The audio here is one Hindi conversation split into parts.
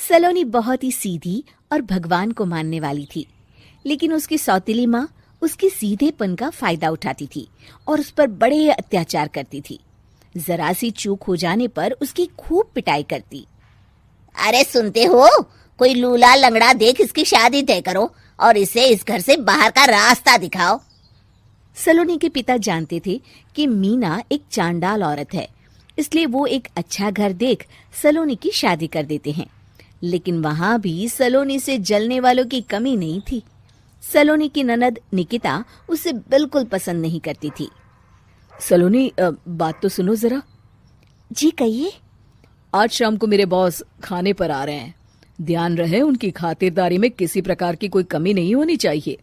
सलोनी बहुत ही सीधी और भगवान को मानने वाली थी, लेकिन उसकी सौतेली माँ उसके सीधेपन का फायदा उठाती थी और उस पर बड़े अत्याचार करती थी। जरा सी चूक हो जाने पर उसकी खूब पिटाई करती। अरे सुनते हो, कोई लूला लंगड़ा देख इसकी शादी तय करो और इसे इस घर से बाहर का रास्ता दिखाओ। सलोनी के पिता जानते थे कि मीना एक चांडाल औरत है, इसलिए वो एक अच्छा घर देख सलोनी की शादी कर देते हैं। लेकिन वहां भी सलोनी से जलने वालों की कमी नहीं थी। सलोनी की ननद निकिता उसे बिल्कुल पसंद नहीं करती थी। सलोनी, बात तो सुनो जरा। जी कहिए। आज शाम को मेरे बॉस खाने पर आ रहे हैं। ध्यान रहे उनकी खातिरदारी में किसी प्रकार की कोई कमी नहीं होनी चाहिए।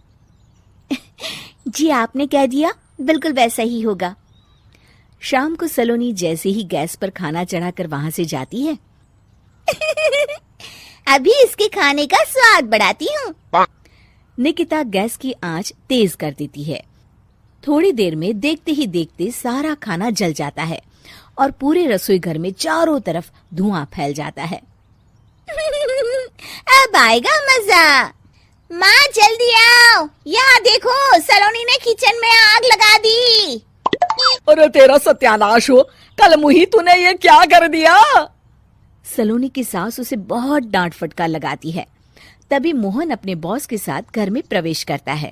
जी आपने कह दिया, बिल्कुल वैसा ही होगा। शाम को सलोनी जैसे ही गैस पर खाना चढ़ाकर वहां से जाती है अभी इसके खाने का स्वाद बढ़ाती हूँ। निकिता गैस की आंच तेज कर देती है। थोड़ी देर में देखते ही देखते सारा खाना जल जाता है और पूरे रसोई घर में चारों तरफ धुआं फैल जाता है। अब आएगा मजा। माँ जल्दी आओ, यहाँ देखो सलोनी ने किचन में आग लगा दी। अरे तेरा सत्यानाश हो, कल मुही तूने ये क्या कर दिया? सलोनी की सास उसे बहुत डांट फटकार लगाती है। तभी मोहन अपने बॉस के साथ घर में प्रवेश करता है।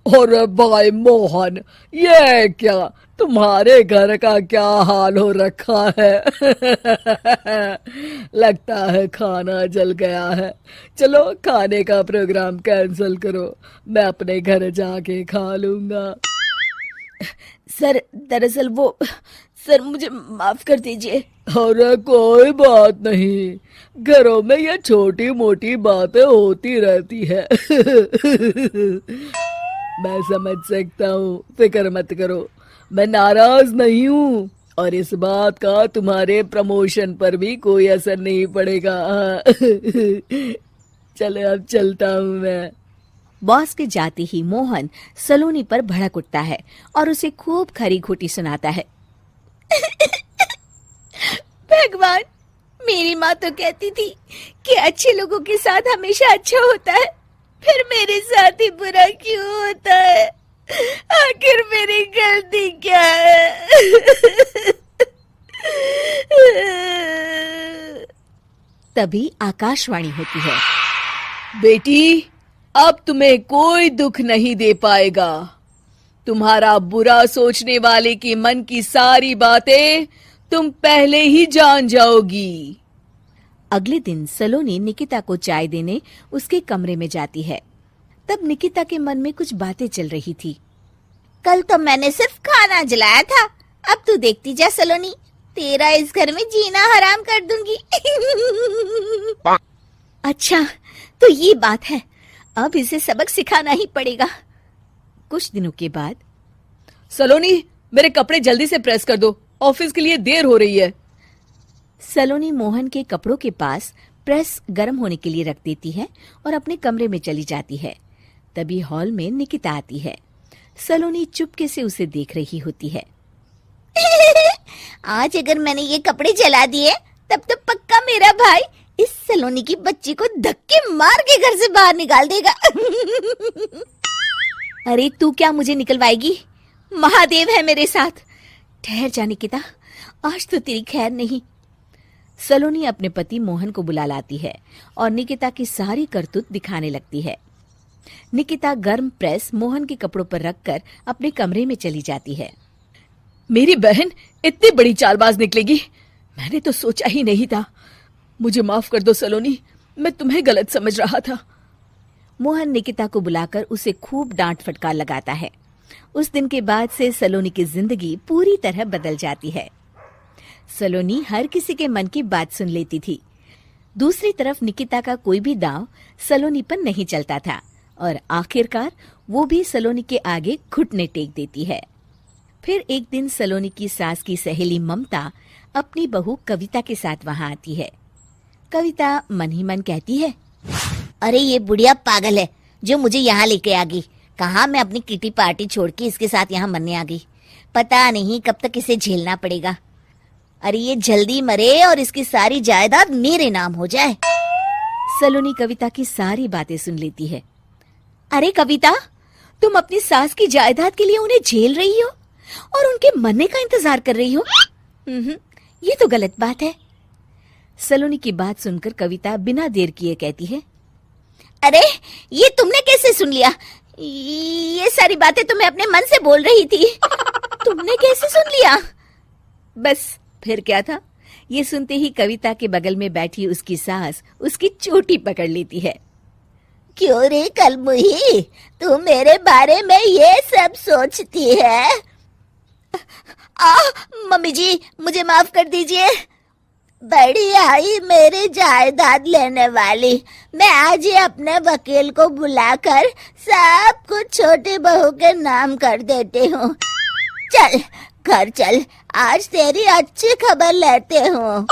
अरे भाई मोहन, ये क्या तुम्हारे घर का क्या हाल हो रखा है? लगता है खाना जल गया है। चलो खाने का प्रोग्राम कैंसिल करो, मैं अपने घर जाके खा लूंगा। सर दरअसल सर मुझे माफ कर दीजिए। अरे कोई बात नहीं, घरों में ये छोटी मोटी बातें होती रहती है। मैं समझ सकता हूँ, फिक्र मत करो, मैं नाराज नहीं हूँ और इस बात का तुम्हारे प्रमोशन पर भी कोई असर नहीं पड़ेगा। चलो अब चलता हूँ मैं। बॉस के जाते ही मोहन सलोनी पर भड़क उठता है और उसे खूब खरी खोटी सुनाता है। भगवान, मेरी माँ तो कहती थी कि अच्छे लोगों के साथ हमेशा अच्छा होता है, फिर मेरे साथ ही बुरा क्यों होता है? आखिर मेरी गलती क्या है? तभी आकाशवाणी होती है। बेटी, अब तुम्हें कोई दुख नहीं दे पाएगा। तुम्हारा बुरा सोचने वाले के मन की सारी बातें तुम पहले ही जान जाओगी। अगले दिन सलोनी निकिता को चाय देने उसके कमरे में जाती है। तब निकिता के मन में कुछ बातें चल रही थी। कल तो मैंने सिर्फ खाना जलाया था, अब तू देखती जा सलोनी, तेरा इस घर में जीना हराम कर दूंगी। अच्छा, तो ये बात है, अब इसे सबक सिखाना ही पड़ेगा। कुछ दिनों के बाद, सलोनी, मेरे कपड़े जल्दी से प्रेस कर दो, ऑफिस के लिए देर हो रही है। सलोनी मोहन के कपड़ों के पास प्रेस गर्म होने के लिए रख देती है और अपने कमरे में चली जाती है। तभी हॉल में निकिता आती है। सलोनी चुपके से उसे देख रही होती है। आज अगर मैंने ये कपड़े जला दिए तब तो पक्का मेरा भाई इस सलोनी की बच्ची को धक्के मार के घर से बाहर निकाल देगा। अरे तू क्या मुझे निकलवाएगी? महादेव है मेरे साथ। ठहर जा निकिता, आज तो तेरी खैर नहीं। सलोनी अपने पति मोहन को बुला लाती है और निकिता की सारी करतूत दिखाने लगती है। निकिता गर्म प्रेस मोहन के कपड़ों पर रखकर अपने कमरे में चली जाती है। मेरी बहन इतनी बड़ी चालबाज निकलेगी, मैंने तो सोचा ही नहीं था। मुझे माफ कर दो सलोनी, मैं तुम्हें गलत समझ रहा था। मोहन निकिता को बुलाकर उसे खूब डांट फटकार लगाता है। उस दिन के बाद से सलोनी की जिंदगी पूरी तरह बदल जाती है। सलोनी हर किसी के मन की बात सुन लेती थी। दूसरी तरफ निकिता का कोई भी दांव सलोनी पर नहीं चलता था और आखिरकार वो भी सलोनी के आगे घुटने टेक देती है। फिर एक दिन सलोनी की सास की सहेली ममता अपनी बहू कविता के साथ वहां आती है। कविता मन ही मन कहती है, अरे ये बुढ़िया पागल है जो मुझे यहाँ लेके आ गई। कहाँ मैं अपनी किटी पार्टी छोड़ के इसके साथ यहाँ मरने आ गई। पता नहीं कब तक इसे झेलना पड़ेगा। अरे ये जल्दी मरे और इसकी सारी जायदाद मेरे नाम हो जाए। सलोनी कविता की सारी बातें सुन लेती है। अरे कविता, तुम अपनी सास की जायदाद के लिए उन्हें झेल रही हो और उनके मरने का इंतजार कर रही हो। ये तो गलत बात है। सलोनी की बात सुनकर कविता बिना देर किए कहती है, अरे ये तुमने कैसे सुन लिया? ये सारी बातें तो मैं अपने मन से बोल रही थी। तुमने कैसे सुन लिया? बस फिर क्या था, ये सुनते ही कविता के बगल में बैठी उसकी सास उसकी चोटी पकड़ लेती है। क्यों रे कलमुही, तू मेरे बारे में ये सब सोचती है? मम्मी जी, मुझे माफ कर दीजिए। बड़ी आई मेरी जायदाद लेने वाली, मैं आज ही अपने वकील को बुलाकर सब कुछ छोटी बहू के नाम कर देती हूँ। चल घर चल, आज तेरी अच्छी खबर लेते हूँ।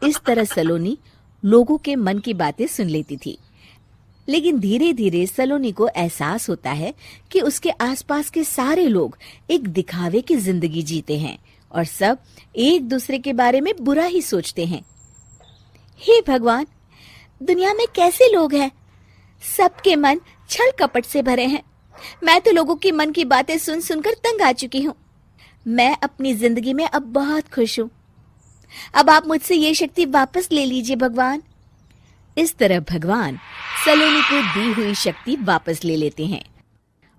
इस तरह सलोनी लोगों के मन की बातें सुन लेती थी, लेकिन धीरे धीरे सलोनी को एहसास होता है कि उसके आसपास के सारे लोग एक दिखावे की जिंदगी जीते हैं और सब एक दूसरे के बारे में बुरा ही सोचते हैं। हे भगवान, दुनिया में कैसे लोग हैं? सबके मन छल कपट से भरे हैं। मैं तो लोगों के मन की बातें सुन सुनकर तंग आ चुकी हूँ। मैं अपनी जिंदगी में अब बहुत खुश हूँ। अब आप मुझसे ये शक्ति वापस ले लीजिए भगवान। इस तरह भगवान सलोनी को दी हुई शक्ति वापस ले लेते हैं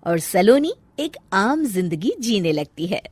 और सलोनी एक आम जिंदगी जीने लगती है।